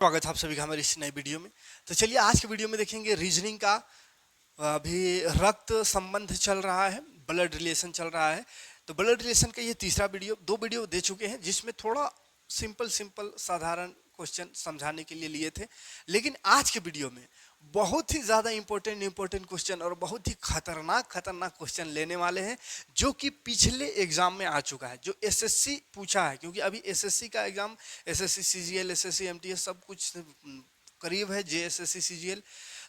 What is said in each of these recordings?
स्वागत है आप सभी का हमारी इस नई वीडियो में। तो चलिए आज के वीडियो में देखेंगे रीजनिंग का। अभी रक्त संबंध चल रहा है, ब्लड रिलेशन चल रहा है। तो ब्लड रिलेशन का ये तीसरा वीडियो, दो वीडियो दे चुके हैं जिसमें थोड़ा सिंपल साधारण क्वेश्चन समझाने के लिए लिए थे। लेकिन आज के वीडियो में बहुत ही ज़्यादा इंपॉर्टेंट क्वेश्चन और बहुत ही खतरनाक क्वेश्चन लेने वाले हैं, जो कि पिछले एग्जाम में आ चुका है, जो एसएससी पूछा है। क्योंकि अभी एसएससी का exam, SSC CGL, SSC MTS सब कुछ करीब है, जेएसएससी सीजीएल।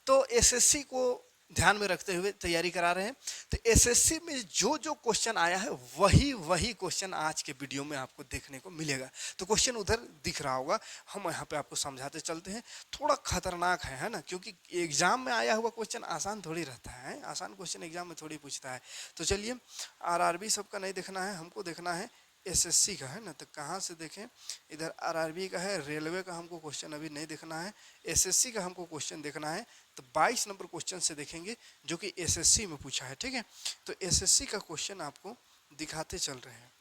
तो एसएससी को ध्यान में रखते हुए तैयारी करा रहे हैं। तो एसएससी में जो जो क्वेश्चन आया है वही क्वेश्चन आज के वीडियो में आपको देखने को मिलेगा। तो क्वेश्चन उधर दिख रहा होगा, हम यहाँ पे आपको समझाते चलते हैं। थोड़ा खतरनाक है ना, क्योंकि एग्जाम में आया हुआ क्वेश्चन आसान थोड़ी रहता है, आसान क्वेश्चन एग्जाम में थोड़ी पूछता है। तो चलिए, आरआरबी सबका नहीं देखना है, हमको देखना है एसएससी का, है ना। तो कहाँ से देखें, इधर आरआरबी का है, रेलवे का हमको क्वेश्चन अभी नहीं देखना है, एसएससी का हमको क्वेश्चन देखना है। तो 22 नंबर क्वेश्चन से देखेंगे जो कि एसएससी में पूछा है, ठीक है। तो एसएससी का क्वेश्चन आपको दिखाते चल रहे हैं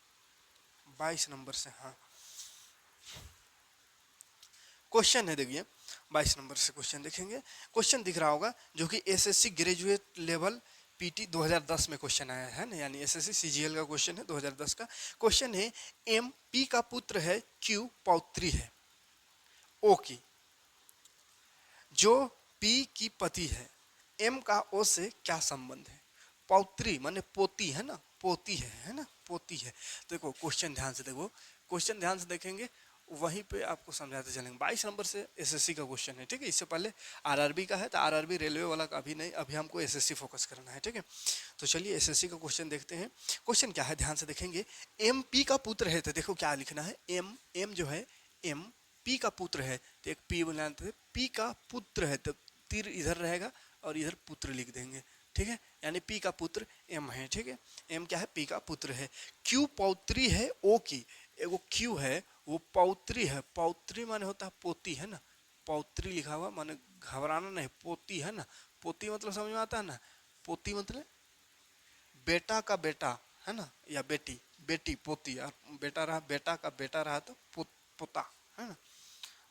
22 नंबर से। हाँ, क्वेश्चन है, देखिए 22 नंबर से क्वेश्चन देखेंगे। क्वेश्चन दिख रहा होगा जो कि एसएससी ग्रेजुएट लेवल पीटी 2010 में क्वेश्चन आया है ना, यानी एसएससी सीजीएल का क्वेश्चन है 2010 का। क्वेश्चन है, एम पी का पुत्र है, क्यू पौत्री है, ओ की, जो पी की पति है, एम का ओ से क्या संबंध है। पौत्री माने पोती है ना, पोती है ना, पोती है। तो देखो क्वेश्चन ध्यान से देखो, क्वेश्चन ध्यान से देखेंगे, वहीं पे आपको समझाते चलेंगे। 22 नंबर से एसएससी का क्वेश्चन है, ठीक है। इससे पहले आरआरबी का है, तो आरआरबी रेलवे वाला का अभी नहीं, अभी हमको एसएससी फोकस करना है, ठीक है। तो चलिए एसएससी का क्वेश्चन देखते हैं। क्वेश्चन क्या है ध्यान से देखेंगे, एम पी का पुत्र है। तो देखो क्या लिखना है, एम जो है, एम पी का पुत्र है, तो एक पी बनाते हैं, पी का पुत्र है, तो तीर इधर रहेगा और इधर पुत्र लिख देंगे, ठीक है। यानी पी का पुत्र एम है, ठीक है। एम क्या है, पी का पुत्र है। क्यू पौत्री है ओ की, एगो क्यू है वो पौत्री है, पौत्री माने होता है पोती, है ना। पौत्री लिखा हुआ माने घबराना नहीं, पोती है ना। पोती मतलब समझ में आता है ना, पोती मतलब बेटा का बेटा, है ना, या बेटी, बेटी पोती, और बेटा रहा, बेटा का बेटा रहा तो पोता, है ना।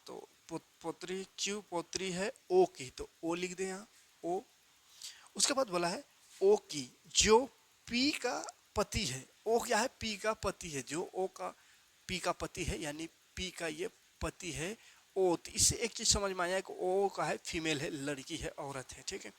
तो पोत्री, क्यू पोत्री है ओ की, तो ओ लिख दे यहाँ, ओ। उसके बाद बोला है ओ की, जो पी का पति है। ओ क्या है, पी का पति है, जो ओ का पी का पति है, यानी पी का ये पति है ओ। तो इससे एक चीज समझ में आया कि ओ का है फीमेल है, लड़की है, औरत है, ठीक है।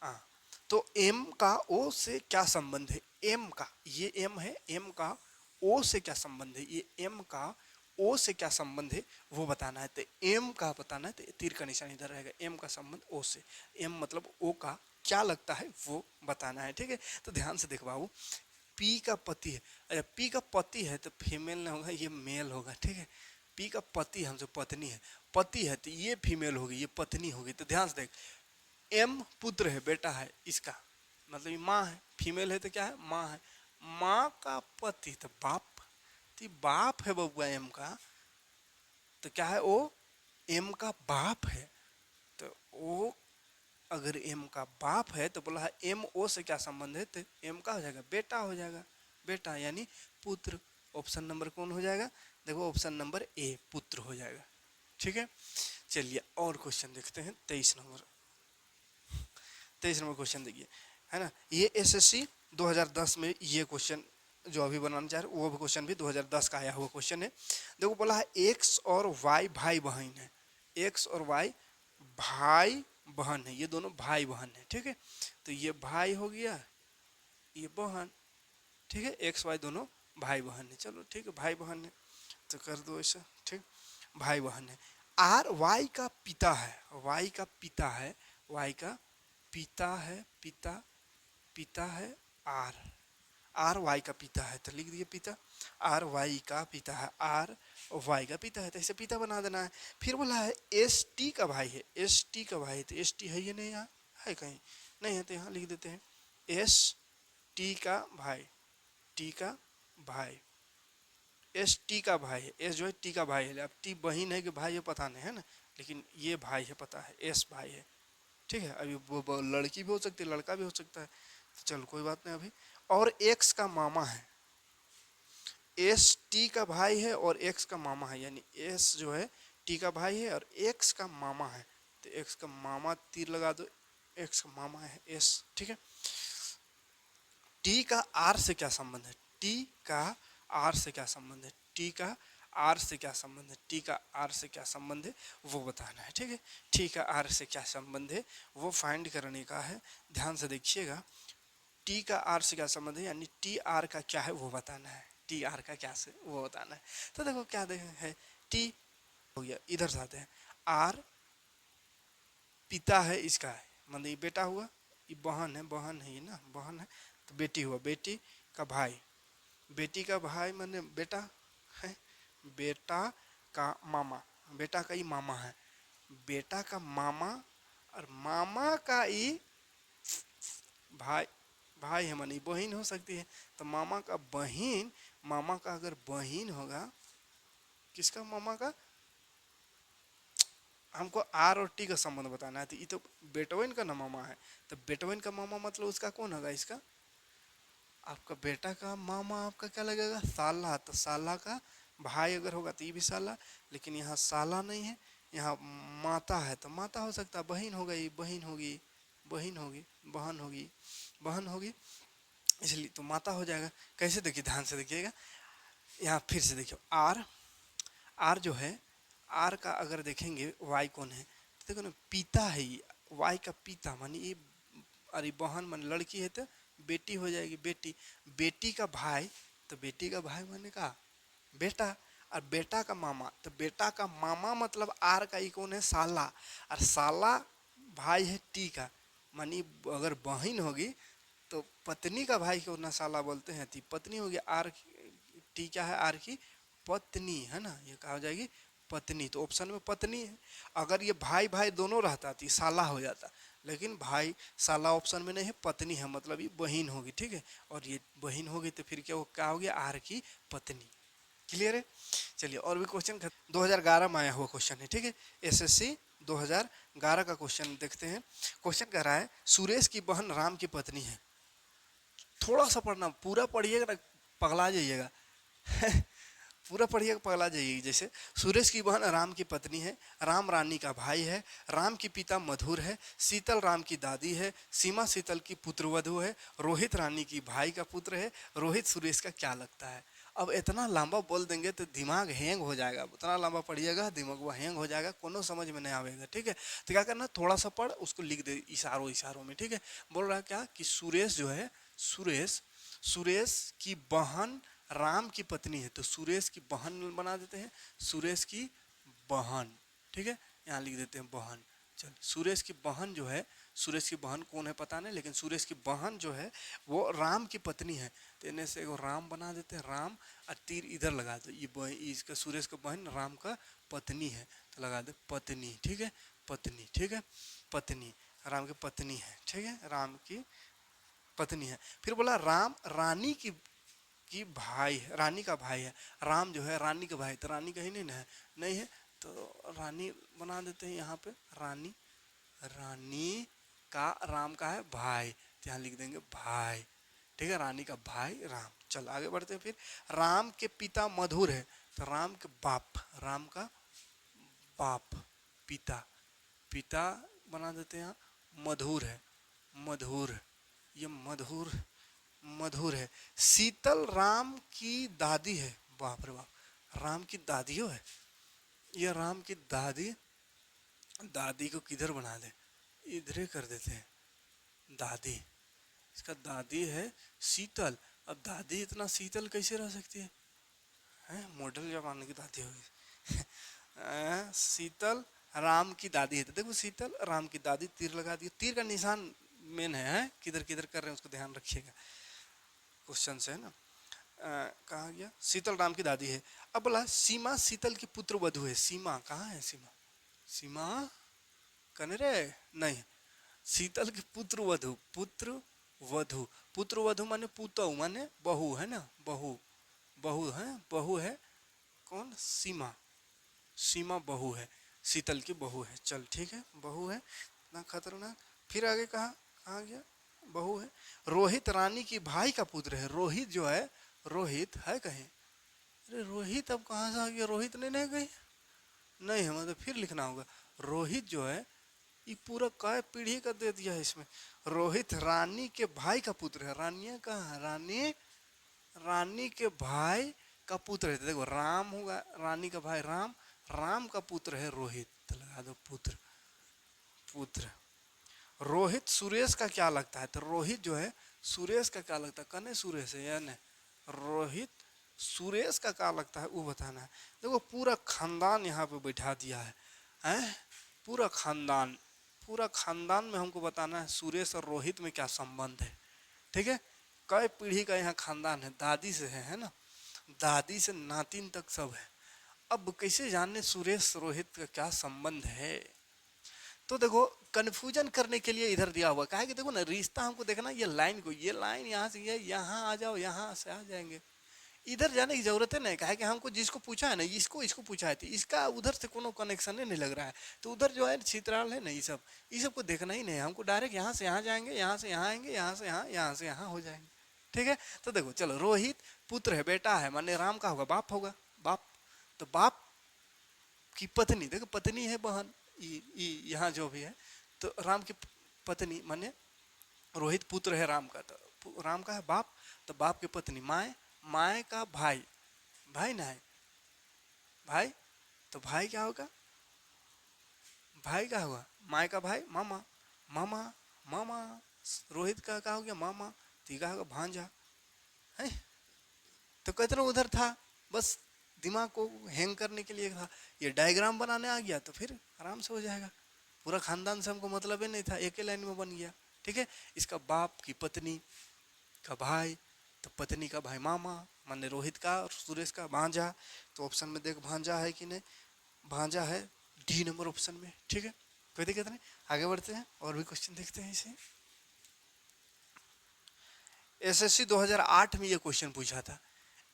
हाँ, तो एम का ओ से क्या संबंध है, एम का, ये एम है, एम का ओ से क्या संबंध है, ये एम का ओ से क्या संबंध है वो बताना है। तो एम का बताना है, तो तीर का निशान इधर रहेगा, एम का संबंध ओ से, एम मतलब ओ का क्या लगता है वो बताना है, ठीक है। तो ध्यान से देखो बाबू, पी का पति है, अच्छा पी का पति है तो फीमेल नहीं होगा, ये मेल होगा, ठीक है। पी का पति हमसे पत्नी है, पति है तो ये फीमेल होगी, ये पत्नी होगी। तो ध्यान से देख, एम पुत्र है, बेटा है इसका, मतलब ये माँ है, फीमेल है तो क्या है, माँ है। माँ का पति तो बाप, तो बाप है बबुआ एम का, तो क्या है, वो एम का बाप है। तो वो अगर एम का बाप है तो बोला है एम ओ से क्या संबंध है, तो एम का हो जाएगा बेटा, हो जाएगा बेटा, यानी पुत्र। ऑप्शन नंबर कौन हो जाएगा, देखो ऑप्शन नंबर ए पुत्र हो जाएगा, ठीक है। चलिए और क्वेश्चन देखते हैं, 23 नंबर क्वेश्चन देखिए, है ना। ये एसएससी 2010 में ये क्वेश्चन जो अभी बनाना चाह रहे वो भी क्वेश्चन भी 2010 का आया हुआ क्वेश्चन है। देखो बोला है एक्स और वाई भाई बहन है, एक्स और वाई भाई बहन है, ये दोनों भाई बहन है, ठीक है। तो ये भाई हो गया, ये बहन, ठीक है। एक्स वाई दोनों भाई बहन है, चलो ठीक है, भाई बहन है तो कर दो ऐसा, ठीक, भाई बहन है। आर वाई का पिता है, वाई का पिता है, वाई का पिता है, पिता, पिता है आर, आर वाई का पिता है, तो लिख दिए पिता, आर वाई का पिता है, आर वाई का पिता है, तो ऐसे पिता बना देना है। फिर बोला है एस टी का भाई है, एस टी का भाई है, तो एस टी है ये नहीं, यहाँ है कहीं नहीं है, तो यहाँ लिख देते हैं एस टी का भाई, टी का भाई, एस टी का भाई है, एस जो है टी का भाई है। अब टी बहन है कि भाई है पता नहीं, है ना, लेकिन ये भाई है पता है, एस भाई है, ठीक है। अभी वो लड़की भी हो सकती है, लड़का भी हो सकता है, तो चलो कोई बात नहीं अभी। और एक्स का मामा है, एस टी का भाई है और एक्स का मामा है, यानी एस जो है टी का भाई है और एक्स का मामा है, तो एक्स का मामा तीर लगा दो, एक्स का मामा है एस, ठीक है। टी का आर से क्या संबंध है, टी का आर से क्या संबंध है, टी का आर से क्या संबंध है, टी का आर से क्या संबंध है वो बताना है, ठीक है। टी का आर से क्या संबंध है वो फाइंड करने का है, ध्यान से देखिएगा। टी का आर से क्या संबंध है यानी टी आर का क्या है वो बताना है, टी आर का क्या से वो बताना है। तो देखो क्या है, टी हो गया, इधर से आते हैं, आर पिता है इसका है, मतलब ये बेटा हुआ, ये बहन है ये ना, बहन है, तो बेटी हुआ, बेटी का भाई, बेटी का भाई माने बेटा है, बेटा का मामा, बेटा का ही मामा है, बेटा का मामा और मामा का ही भाई, भाई है मानी बहन हो सकती है, तो मामा का बहन, मामा का अगर बहन होगा, किसका मामा का, हमको आर और टी का संबंध बताना है, तो ये तो बेटवन का ना मामा है, तो बेटवन का मामा मतलब उसका कौन होगा, इसका आपका बेटा का मामा आपका क्या लगेगा, साला, तो साला का भाई अगर होगा तो ये भी साला, लेकिन यहाँ साला नहीं है, यहाँ माता है, तो माता हो सकता है, बहन हो गई, बहन होगी, बहन होगी, बहन होगी, बहन होगी, इसलिए तो माता हो जाएगा। कैसे देखिए, ध्यान से देखिएगा, यहाँ फिर से देखियो, आर, आर जो है, आर का अगर देखेंगे वाई कौन है, तो देखो ना पिता है ये, वाई का पिता मानी ये, अरे बहन मान लड़की है तो बेटी हो जाएगी, बेटी, बेटी का भाई, तो बेटी का भाई माने का बेटा, और बेटा का मामा, तो बेटा का मामा मतलब आर का ही कौन है, साला, और साला भाई है टी का, मानी अगर बहन होगी तो पत्नी का भाई को ना साला बोलते हैं, तो पत्नी होगी, आर टी क्या है, आर की पत्नी है ना, ये कहा जाएगी पत्नी, तो ऑप्शन में पत्नी है। अगर ये भाई भाई दोनों रहता तो साला हो जाता, लेकिन भाई साला ऑप्शन में नहीं है, पत्नी है, मतलब ये बहन होगी, ठीक है, और ये बहन होगी तो फिर क्या हो गया, आर की पत्नी। क्लियर है। चलिए और भी क्वेश्चन 2011 में आया हुआ क्वेश्चन है, ठीक है, एसएससी 2011 का क्वेश्चन देखते हैं। क्वेश्चन कह रहा है सुरेश की बहन राम की पत्नी है, थोड़ा सा पढ़ना, पूरा पढ़िएगा ना पगला जाइएगा पूरा पढ़िएगा पगला जाइएगा। जैसे सुरेश की बहन राम की पत्नी है, राम रानी का भाई है, राम की पिता मधुर है, शीतल राम की दादी है, सीमा शीतल की पुत्रवधू है, रोहित रानी की भाई का पुत्र है, रोहित सुरेश का क्या लगता है। अब इतना लंबा बोल देंगे तो दिमाग हैंग हो जाएगा, उतना लंबा पढ़िएगा दिमाग वो हैंग हो जाएगा, कोनो समझ में नहीं आएगा, ठीक है। तो क्या करना, थोड़ा सा पढ़ उसको लिख दे इशारों इशारों में, ठीक है। बोल रहा है क्या कि सुरेश जो है, सुरेश, सुरेश की बहन राम की पत्नी है, तो सुरेश की बहन बना देते हैं, सुरेश की बहन, ठीक है, यहाँ लिख देते हैं बहन। चल सुरेश की बहन जो है, सुरेश की बहन कौन है पता नहीं, लेकिन सुरेश की बहन जो है वो राम की पत्नी है, तो इन्हें से एगो राम बना देते हैं, राम, और तीर इधर लगा दो, ये इसका सुरेश का बहन राम का पत्नी है, तो लगा दे पत्नी, ठीक है, पत्नी, ठीक है, पत्नी, राम की पत्नी है, ठीक है, राम की पत्नी है। फिर बोला राम रानी की भाई है, रानी का भाई है, राम जो है रानी का भाई, तो रानी कहीं नहीं है, नहीं है, तो रानी बना देते हैं यहाँ पे, रानी, रानी का राम का है भाई, तो यहाँ लिख देंगे भाई, ठीक है, रानी का भाई राम। चल आगे बढ़ते हैं। फिर राम के पिता मधुर है, तो राम के बाप, राम का बाप, पिता, पिता बना देते हैं यहाँ मधुर है, मधुर, ये मधुर, मधुर है। शीतल राम की दादी है, बाप रे बाप, राम की दादियों है, ये राम की दादी, दादी को किधर बना दे, इधर कर देते हैं, दादी, इसका दादी है शीतल, अब दादी इतना शीतल कैसे रह सकती है, मॉडल जमाने की दादी होगी शीतल राम की दादी है, तो देखो शीतल राम की दादी, तीर लगा दिया, तीर का निशान मेन है, किधर किधर कर रहे हैं उसको ध्यान रखिएगा, क्वेश्चन से है ना। कहाँ गया, शीतल राम की दादी है। अब बोला सीमा शीतल की पुत्र वधु है, सीमा कहाँ है, सीमा, सीमा कने रे नहीं, शीतल की पुत्र वधु, पुत्र वधु, पुत्र वधु माने पुतौ माने बहू है ना, बहू, बहू है, बहू है कौन, सीमा, सीमा बहू है, शीतल की बहू है, चल ठीक है, बहू है, इतना खतरनाक। फिर आगे कहा, कहाँ गया, बहू है। रोहित रानी की भाई का पुत्र है, रोहित जो है, रोहित है कहीं, अरे रोहित अब कहाँ से आ गया, रोहित नहीं, नहीं गई, नहीं है मतलब फिर लिखना होगा। रोहित जो है ये पूरा काय पीढ़ी का दे दिया है इसमें। रोहित रानी के भाई का पुत्र है। रानिया कहाँ है? रानी, रानी के भाई का पुत्र है। देखो राम होगा, रानी का भाई राम, राम का पुत्र है रोहित, तो लगा दो पुत्र, पुत्र। रोहित सुरेश का क्या लगता है? तो रोहित जो है सुरेश का क्या लगता है? कने सुरेश है या नहीं? रोहित सुरेश का क्या लगता है वो बताना है। देखो पूरा खानदान यहाँ पे बैठा दिया है, हैं? पूरा खानदान, पूरा खानदान में हमको बताना है सुरेश और रोहित में क्या संबंध है। ठीक है, कई पीढ़ी का यहाँ खानदान है, दादी से है ना, दादी से नातिन तक सब है। अब कैसे जाने सुरेश रोहित का क्या संबंध है? तो देखो कन्फ्यूजन करने के लिए इधर दिया हुआ, कहा कि देखो ना रिश्ता हमको देखना, ये लाइन को, ये लाइन यहाँ से ये यहाँ आ जाओ, यहाँ से आ जाएंगे, इधर जाने की जरूरत है नहीं। कहा कि हमको जिसको पूछा है ना, इसको इसको पूछा है, तो इसका उधर से कोनो कनेक्शन ही नहीं लग रहा है, तो उधर जो है चित्राल है ना, ये सब को देखना ही नहीं है हमको। डायरेक्ट यहाँ से यहाँ जाएंगे, यहाँ से यहाँ आएंगे, यहाँ से यहाँ, यहाँ से यहाँ हो जाएंगे। ठीक है, तो देखो चलो, रोहित पुत्र है, बेटा है, माने राम का होगा बाप, होगा बाप। तो बाप की पत्नी, देखो पत्नी है बहन, यहाँ जो भी है, तो राम की पत्नी माने रोहित पुत्र है राम का, तो राम का है बाप, तो बाप की पत्नी माए, माए का भाई, भाई ना है भाई, तो भाई क्या होगा? भाई क्या होगा? माए का भाई मामा, मामा, मामा। रोहित का क्या हो गया? मामा। तो क्या होगा? भांजा है। तो कितना उधर था, बस दिमाग को हैंग करने के लिए था। ये डायग्राम बनाने आ गया तो फिर आराम से हो जाएगा। पूरा खानदान से हमको मतलब ही नहीं था, एक ही लाइन में बन गया। ठीक है, इसका बाप की पत्नी का भाई, तो पत्नी का भाई मामा, माने रोहित का और सुरेश का भांजा। तो ऑप्शन में देख भांजा है कि नहीं? भांजा है, डी नंबर ऑप्शन में। ठीक है, कोई दिक्कत नहीं, आगे बढ़ते हैं और भी क्वेश्चन देखते हैं इसे। एसएससी 2008 में ये क्वेश्चन पूछा था।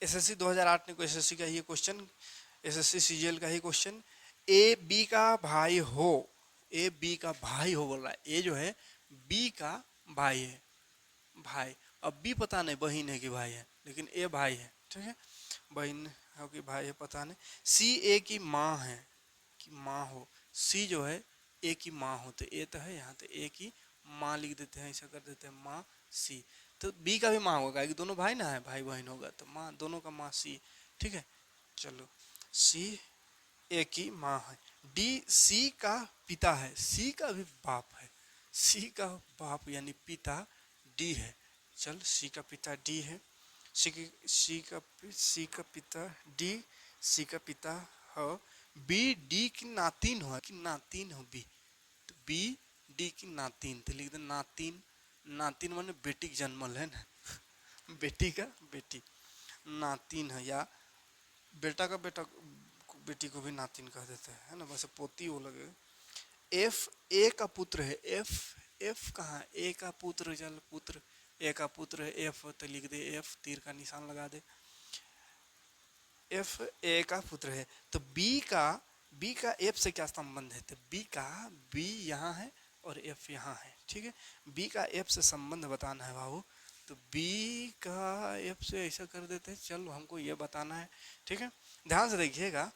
एसएससी 2008 ने एसएससी का ये क्वेश्चन, एसएससी सीजीएल का ही क्वेश्चन। ए बी का भाई हो, ए बी का भाई हो बोल रहा है, ए जो है बी का भाई है, भाई। अब बी पता नहीं बहन है कि भाई है, लेकिन ए भाई है। ठीक है, बहन हो कि भाई है पता नहीं। सी ए की माँ है, कि माँ हो, सी जो है ए की माँ हो, तो ए तो है यहाँ, तो ए की माँ लिख देते हैं, ऐसा कर देते हैं माँ सी। तो बी का भी माँ होगा कि दोनों भाई ना है, भाई बहन होगा, तो माँ दोनों का माँ सी। ठीक है, चलो सी ए की माँ है। डी सी का पिता है, सी का भी बाप है, सी का बाप यानी पिता डी है। चल सी का पिता डी है, सी का पिता डी, सी का पिता हो। बी डी की नातिन हो, कि नातिन हो बी, तो बी डी की नातिन, तो लिख दे नातिन। नातिन माने बेटी की जन्मल है ना बेटी का बेटी, नातिन है, या बेटा का बेटा, बेटी को भी नातिन कह देते हैं, है ना, वैसे पोती वो लगे। एफ ए का पुत्र है, एफ, एफ कहाँ? ए का पुत्र, चल पुत्र, ए का पुत्र है एफ, तो लिख दे एफ, तीर का निशान लगा दे। एफ ए का पुत्र है, तो बी का एफ से क्या संबंध है? तो बी यहाँ है और एफ यहाँ है। ठीक है, बी का एफ से संबंध बताना है बाबू, तो बी का एफ से ऐसा कर देते हैं। चलो हमको ये बताना है। ठीक है, ध्यान से देखिएगा,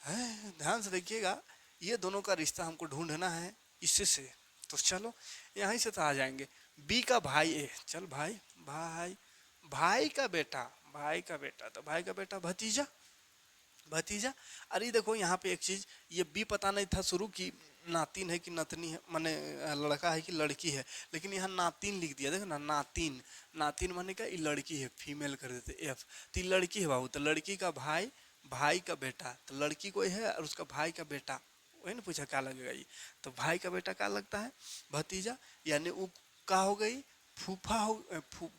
है ध्यान से देखिएगा, ये दोनों का रिश्ता हमको ढूंढना है इससे से। तो चलो यहीं से तो आ जाएंगे। बी का भाई ए, चल भाई, भाई, भाई का बेटा, भाई का बेटा, तो भाई का बेटा भतीजा, भतीजा। अरे देखो यहाँ पे एक चीज, ये बी पता नहीं था शुरू की नातिन है कि नतनी है, माने लड़का है कि लड़की है, लेकिन यहाँ नातिन लिख दिया। देखो ना नातिन, नातिन माने क्या? ये लड़की है, फीमेल कर देते एफ, तो ये लड़की है बाबू, तो लड़की का भाई, भाई का बेटा, तो लड़की कोई है और उसका भाई का बेटा, वही ना पूछा क्या लगेगा ये, तो भाई का बेटा क्या लगता है? भतीजा, यानी वो क्या हो गई? फूफा हो,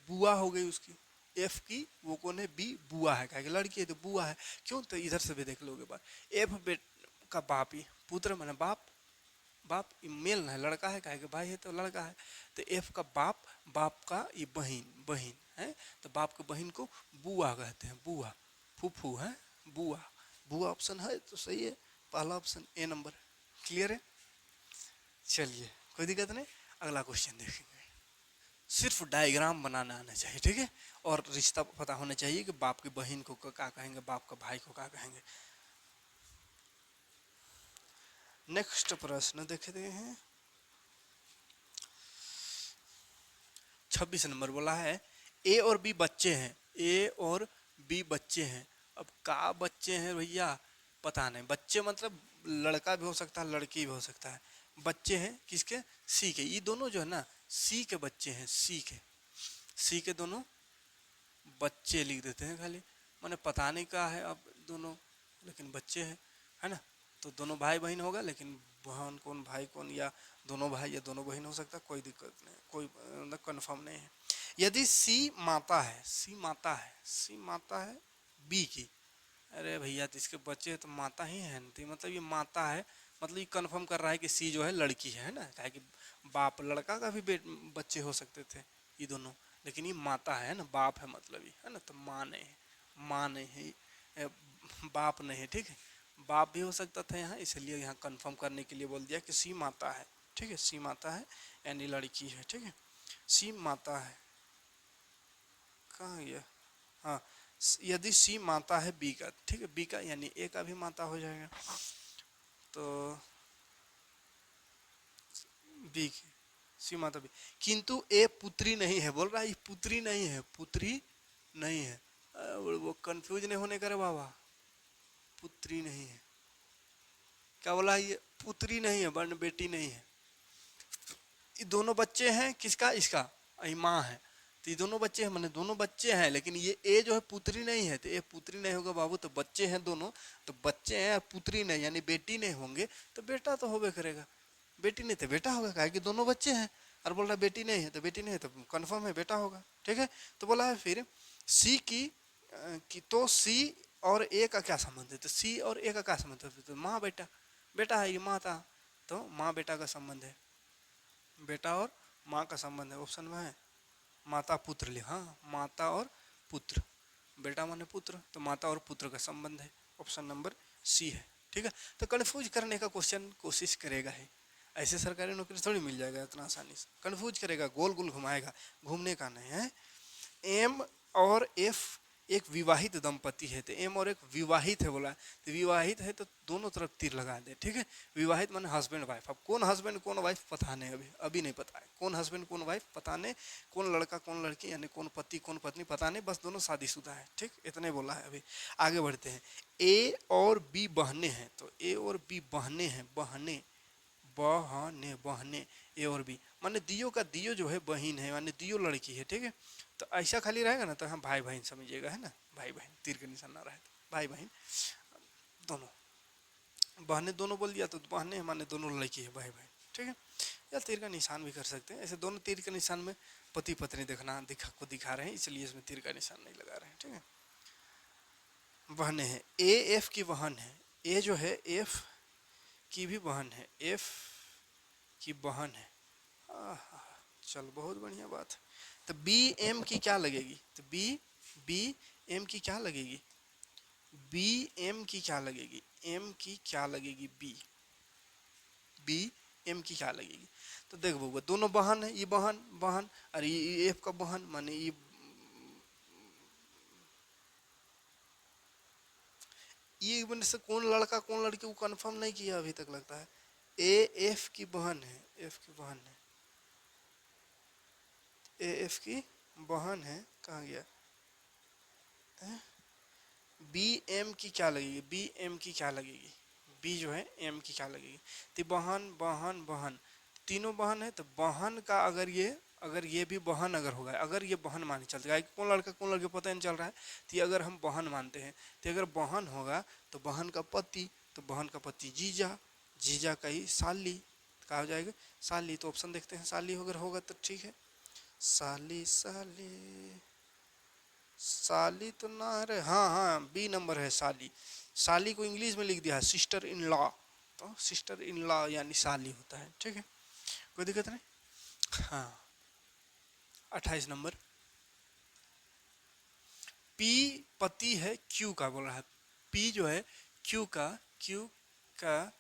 बुआ हो गई उसकी। एफ की वो कौन है? बी, बुआ है, क्या लड़की है तो बुआ है। क्यों? तो इधर से भी देख लोगे बात, एफ बेट का बाप ही, पुत्र माने बाप, बाप मेल ना है, लड़का है, क्या भाई है तो लड़का है, तो एफ का बाप, बाप का ये बहन, बहन है, तो बाप के बहन को बुआ कहते हैं, बुआ, फूफू है, बुआ, बुआ ऑप्शन है तो सही है, पहला ऑप्शन ए नंबर। क्लियर है? चलिए कोई दिक्कत नहीं, अगला क्वेश्चन देखेंगे। सिर्फ डायग्राम बनाना आना चाहिए, ठीक है, और रिश्ता पता होना चाहिए कि बाप की बहन को क्या कहेंगे, बाप का भाई को क्या कहेंगे। नेक्स्ट प्रश्न देखते हैं। 26 नंबर बोला है ए और बी बच्चे हैं, ए और बी बच्चे हैं। अब का बच्चे हैं भैया पता नहीं, बच्चे मतलब लड़का भी हो सकता है लड़की भी हो सकता है। बच्चे हैं किसके, सी के। ये दोनों जो है ना सी के बच्चे हैं, सी के दोनों बच्चे लिख देते हैं खाली, मैंने पता नहीं क्या है अब दोनों, लेकिन बच्चे हैं, है ना। तो दोनों भाई बहन होगा, लेकिन बहन कौन भाई कौन, या दोनों भाई या दोनों बहन हो सकता, कोई दिक्कत नहीं, कोई मतलब कन्फर्म नहीं है। यदि सी माता है, सी माता है, सी माता है बी की, अरे भैया तो इसके बच्चे हैं तो माता ही है ना, तो मतलब ये माता है, मतलब ये कन्फर्म कर रहा है कि सी जो है लड़की है ना, क्या कि बाप लड़का का भी बच्चे हो सकते थे ये दोनों, लेकिन ये माता है ना, बाप है मतलब ये, है ना। तो माँ नहीं है, माँ नहीं है, बाप नहीं है, ठीक है। बाप भी हो सकता था यहाँ, इसलिए यहाँ कंफर्म करने के लिए बोल दिया कि सी माता है, ठीक है, सी माता है यानी लड़की है, ठीक है, सी माता है। कहाँ गया, हाँ, यदि सी माता है बी का, ठीक है, बी का यानी ए का भी माता हो जाएगा, तो बी की सी माता बी, किंतु ए पुत्री नहीं है, बोल रहा है ये पुत्री नहीं है, पुत्री नहीं है। वो कंफ्यूज नहीं होने का रे बाबा, पुत्री नहीं है, क्या बोला ये पुत्री नहीं है, वर्ण बेटी नहीं है। ये दोनों बच्चे हैं किसका, इसका, ये माँ है, तो ये दोनों बच्चे हैं, मैंने दोनों बच्चे हैं, लेकिन ये ए जो है पुत्री नहीं है, तो ये पुत्री नहीं होगा बाबू, तो बच्चे हैं दोनों, तो बच्चे हैं पुत्री नहीं यानी बेटी नहीं होंगे, तो बेटा तो होबे करेगा, बेटी नहीं तो बेटा होगा, क्या कि दोनों बच्चे हैं, और बोल रहा बेटी नहीं है तो बेटी नहीं है, तो कन्फर्म है बेटा होगा, ठीक है। तो बोला है फिर सी की तो सी और ए का क्या संबंध है, तो सी और ए का क्या संबंध है, तो माँ बेटा, बेटा है ये माता, तो माँ बेटा का संबंध है, बेटा और माँ का संबंध है, ऑप्शन में है माता पुत्र ले, हाँ माता और पुत्र, बेटा माने पुत्र, तो माता और पुत्र का संबंध है, ऑप्शन नंबर सी है, ठीक है। तो कंफ्यूज करने का क्वेश्चन कोशिश करेगा है, ऐसे सरकारी नौकरी थोड़ी मिल जाएगा इतना आसानी से, कंफ्यूज करेगा, गोल गोल घुमाएगा, घूमने का नहीं है। एम और एफ एक विवाहित दंपति है, तो एम और एक विवाहित है बोला, तो विवाहित है तो दोनों तरफ तीर लगा दे, ठीक है। विवाहित माने हस्बैंड वाइफ, अब कौन हस्बैंड कौन वाइफ पता नहीं, अभी अभी नहीं पता है कौन हस्बैंड कौन वाइफ पता नहीं, कौन लड़का कौन लड़की यानी कौन पति कौन पत्नी पता नहीं, बस दोनों शादीशुदा है, ठीक, इतने बोला है। अभी आगे बढ़ते हैं। ए और बी बहने हैं, तो ए और बी बहने हैं, बहने बहने बहने, ए और बी माने दियो का दियो जो है बहन है, माने दियो लड़की है, ठीक है। तो ऐसा खाली रहेगा ना तो हम भाई बहन समझिएगा, है ना, भाई बहन, तीर का निशान ना रहे तो भाई बहन दोनों, बहने दोनों बोल दिया तो बहने माने दोनों लड़की है भाई बहन, ठीक है। या तीर का निशान भी कर सकते हैं, ऐसे दोनों तीर के निशान में पति पत्नी दिखा रहे हैं, इसलिए इसमें तीर का निशान नहीं लगा रहे हैं, ठीक है। बहने हैं, ए एफ की बहन है, ए जो है एफ की भी बहन है, एफ की बहन है, चल बहुत बढ़िया बात है। तो बी एम की क्या लगेगी, तो बी एम की क्या लगेगी, बी एम की क्या लगेगी, एम की क्या लगेगी, बी एम की क्या लगेगी। तो देख बउआ दोनों बहन है, ये बहन बहन, अरे ये एफ का बहन माने ये मैंने से कौन लड़का कौन लड़की वो कंफर्म नहीं किया अभी तक, लगता है ए एफ की बहन है, एफ की बहन है, ए एफ की बहन है, कहाँ गया, बी एम की क्या लगेगी, बी एम की क्या लगेगी, बी जो है एम की क्या लगेगी। तो बहन बहन बहन तीनों बहन है, तो बहन का अगर ये भी बहन अगर होगा, अगर ये बहन माने चलते हैं, कौन लड़का कौन लड़की पता नहीं चल रहा है, तो अगर हम बहन मानते हैं, तो अगर बहन होगा तो बहन का पति, तो बहन का पति जीजा, जीजा का ही साली, कहा हो जाएगा साली, तो ऑप्शन देखते हैं साली अगर होगा तो ठीक है, साली साली साली तो ना है, हाँ हाँ बी नंबर है साली, साली को इंग्लिश में लिख दिया है सिस्टर इन लॉ, तो सिस्टर इन लॉ यानी साली होता है, ठीक है, कोई दिक्कत नहीं। हाँ 28 नंबर, पी पति है क्यू का, बोल रहा है पी जो है क्यू का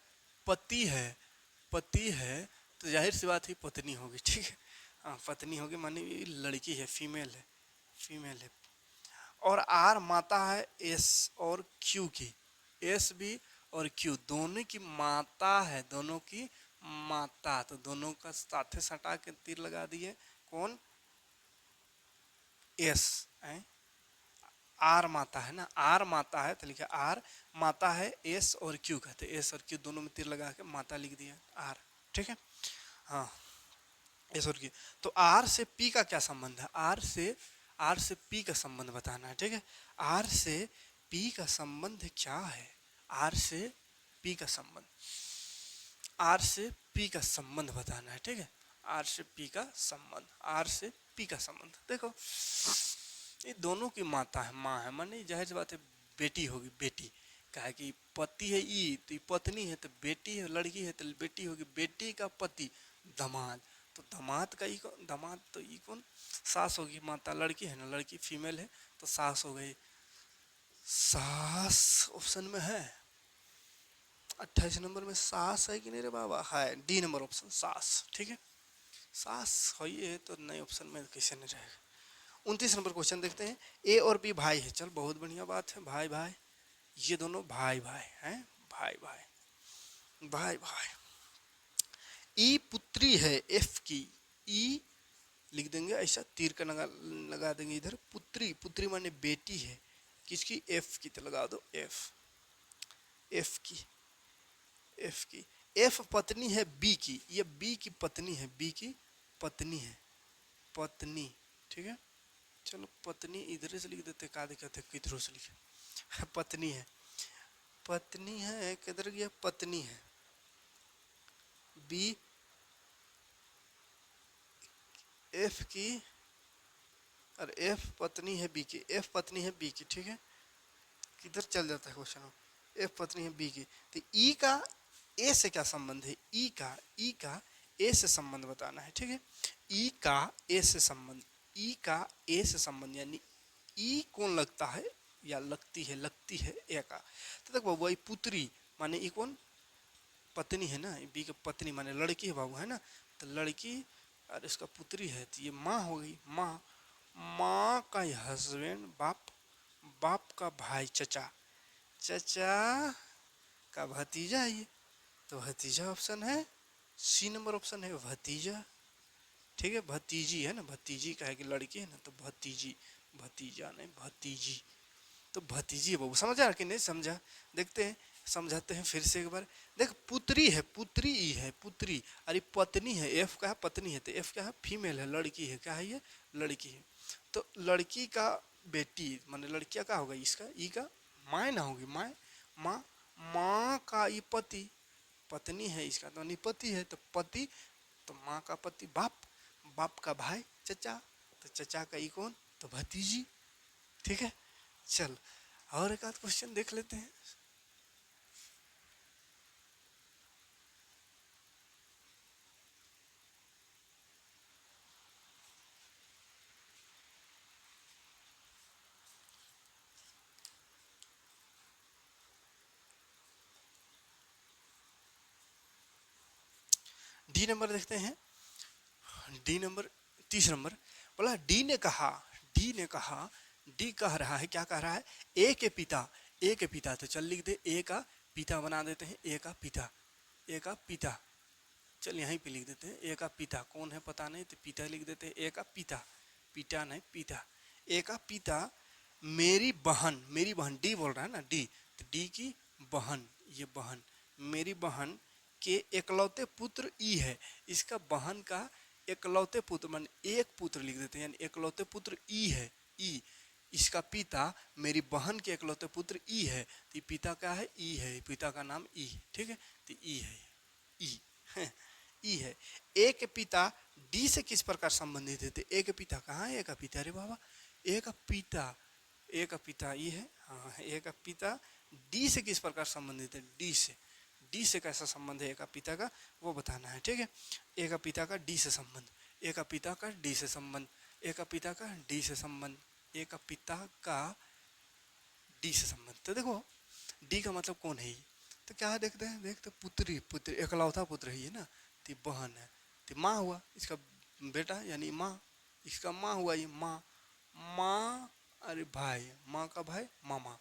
पति है, पति है, तो जाहिर सी बात ही पत्नी होगी, ठीक है, हाँ पत्नी होगी मानी लड़की है, फीमेल है, फीमेल है। और आर माता है एस और क्यू की, एस भी और क्यू दोनों की माता है, दोनों की माता, तो दोनों का साथे सटा के तीर लगा दिए। कौन? एस है, आर माता है ना, आर माता है तो लिखा आर माता है, एस और क्यू कहते हैं, एस और क्यू दोनों में तीर लगा के माता लिख दिया आर। ठीक है, हाँ एस और क्यू। तो आर से पी का क्या संबंध है? आर से पी का संबंध बताना है। ठीक है, आर से पी का संबंध क्या है? आर से पी का संबंध, आर से पी का संबंध बताना है। ठीक है, आर से पी का संबंध, आर से पी का संबंध देखो, ये दोनों की माता है, माँ है, माने जाहिर सी बात है बेटी होगी, बेटी कहे कि पति है ई तो पत्नी है, तो बेटी है, लड़की है तो बेटी होगी, बेटी का पति दामाद, तो दामाद का ई कौन? दामाद तो ई कौन? सास होगी, माता लड़की है ना, लड़की फीमेल है तो सास हो गई, सास ऑप्शन में है 28 नंबर में सास है कि नहीं रे बाबा? है, डी नंबर ऑप्शन सास। ठीक है, सास है ये तो नए ऑप्शन में कैसे नहीं रहेगा। 29 नंबर क्वेश्चन देखते हैं। ए और बी भाई है, चल बहुत बढ़िया बात है, भाई भाई, ये दोनों भाई भाई हैं, भाई भाई भाई भाई। ई पुत्री है एफ की, ई लिख देंगे ऐसा, तीर का लगा देंगे इधर, पुत्री, पुत्री माने बेटी है किसकी? एफ की, तो लगा दो एफ, एफ की, एफ की। एफ पत्नी है बी की, ये बी की पत्नी है, बी की पत्नी है, पत्नी। ठीक है, चलो पत्नी इधर से लिख देते, का दिक्कत है किधरों से लिखे, पत्नी है, पत्नी है, किधर गया? पत्नी है, बी एफ की, और एफ पत्नी है बी की, एफ पत्नी है बी की। ठीक है, किधर चल जाता है क्वेश्चन, एफ पत्नी है बी की, तो ई का ए से क्या संबंध है? ई का ए से संबंध बताना है। ठीक है, ई का ए से संबंध, ई का ए से संबंध यानी ई कौन लगता है या लगती है, लगती है ए का, तो देखो बाबू ये पुत्री माने ई कौन? पत्नी है ना, बी का पत्नी माने लड़की है बाबू, है ना, तो लड़की और इसका पुत्री है, तो ये माँ हो गई, माँ, माँ का हस्बैंड बाप, बाप का भाई चचा, चचा का भतीजा है ये, तो भतीजा ऑप्शन है, सी नंबर ऑप्शन है भतीजा। ठीक है, भतीजी है ना, भतीजी का है कि लड़की है ना, तो भतीजी, भतीजा नहीं भतीजी, तो भतीजी है बाबू। समझा कि नहीं समझा? देखते हैं, समझाते हैं फिर से एक बार। देख पुत्री है, पुत्री ई है, पुत्री, अरे पत्नी है, एफ का है पत्नी है, तो एफ क्या है? फीमेल है, लड़की है, क्या है ये? लड़की है, तो लड़की का बेटी माने लड़किया का होगा, इसका ई का माँ ना होगी, माँ, माँ, माँ का ई पति, पत्नी है इसका तो नहीं पति है, तो पति, तो माँ का पति बाप, बाप का भाई चचा, तो चचा का ई कौन? तो भतीजी। ठीक है, चल और एक आध क्वेश्चन देख लेते हैं। डी नंबर देखते हैं, डी नंबर 30 नंबर बोला, डी ने कहा, डी ने कहा, डी कह रहा है, क्या कह रहा है? ए के पिता, ए के पिता, तो चल लिख दे ए का पिता बना देते हैं, ए का पिता, ए का पिता, चल यहीं पे लिख देते हैं, ए का पिता कौन है पता नहीं, तो पिता लिख देते हैं, ए का पिता, पिता नहीं पिता, ए का पिता मेरी बहन, मेरी बहन, डी बोल रहा है ना, डी, तो डी की बहन, ये बहन, मेरी बहन के एकलौते पुत्र ई है, इसका बहन का एकलौते पुत्र मान एक पुत्र लिख देते हैं, यानी एकलौते पुत्र ई है, ई, इसका पिता मेरी बहन के एकलौते पुत्र ई है, तो पिता का है ई है, पिता का नाम ई। ठीक है, तो ई है, ई ई है। ए के पिता डी से किस प्रकार संबंधित है? तो ए के पिता कहाँ है? ए का पिता, अरे बाबा, ए का पिता, ए का पिता ई है, हाँ ए का पिता डी से किस प्रकार संबंधित है? डी से, डी से कैसा संबंध है ए का पिता का, वो बताना है। ठीक है, ए का पिता का डी से संबंध, ए का पिता का डी से संबंध, ए का पिता का डी से संबंध, ए का पिता का डी से संबंध, तो देखो डी का मतलब कौन है? तो क्या है देखते हैं, देखते पुत्री, पुत्री एकलौता पुत्र है ये ना, तो बहन है, तो माँ हुआ इसका बेटा यानी माँ, इसका माँ हुआ ये माँ, माँ, अरे भाई, माँ का भाई मामा,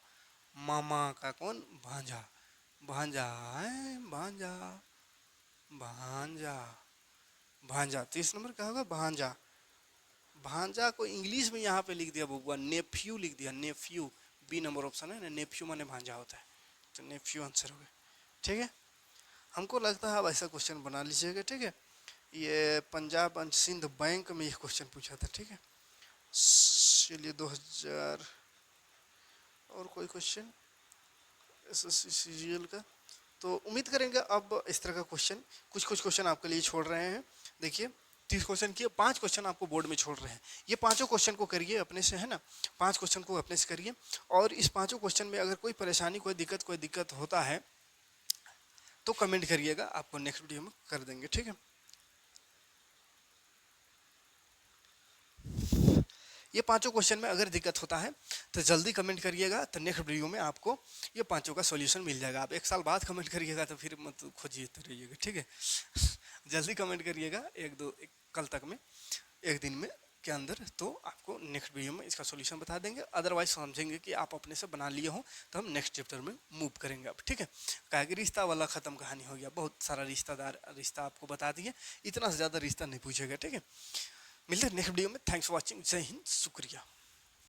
मामा का कौन? भांजा, भांजा है, भांजा, भांजा, भांजा। 30 नंबर क्या होगा? भांजा। भांजा को इंग्लिश में यहाँ पे लिख दिया बबुआ, नेफ्यू लिख दिया, नेफ्यू। बी नंबर ऑप्शन है ना, नेफ्यू माने भांजा होता है, तो नेफ्यू आंसर हो गया। ठीक है, हमको लगता है आप ऐसा क्वेश्चन बना लीजिएगा। ठीक है, ये पंजाब एंड सिंध बैंक में ये क्वेश्चन पूछा था। ठीक है, चलिए 2000 और कोई क्वेश्चन एसएससी सीजीएल का, तो उम्मीद करेंगे अब इस तरह का क्वेश्चन कुछ कुछ क्वेश्चन आपके लिए छोड़ रहे हैं। देखिए 30 क्वेश्चन किए, 5 क्वेश्चन आपको बोर्ड में छोड़ रहे हैं। ये पांचों क्वेश्चन को करिए अपने से, है ना, 5 क्वेश्चन को अपने से करिए। और इस पांचों क्वेश्चन में अगर कोई परेशानी, कोई दिक्कत होता है तो कमेंट करिएगा, आपको नेक्स्ट वीडियो में कर देंगे। ठीक है, ये पांचों क्वेश्चन में अगर दिक्कत होता है तो जल्दी कमेंट करिएगा, तो नेक्स्ट वीडियो में आपको ये पांचों का सॉल्यूशन मिल जाएगा। आप 1 साल बाद कमेंट करिएगा तो फिर मत खोजिए तो रहिएगा। ठीक है, जल्दी कमेंट करिएगा, कल तक में, एक दिन में के अंदर, तो आपको नेक्स्ट वीडियो में इसका सॉल्यूशन बता देंगे। अदरवाइज समझेंगे कि आप अपने से बना लिए हो तो हम नेक्स्ट चैप्टर में मूव करेंगे अब। ठीक है, क्या कि रिश्ता वाला ख़त्म कहानी हो गया, बहुत सारा रिश्ता आपको बता दिए, इतना से ज़्यादा रिश्ता नहीं पूछेगा। ठीक है, मिलते हैं नेक्स्ट वीडियो में। थैंक्स फॉर वॉचिंग, जय हिंद, शुक्रिया।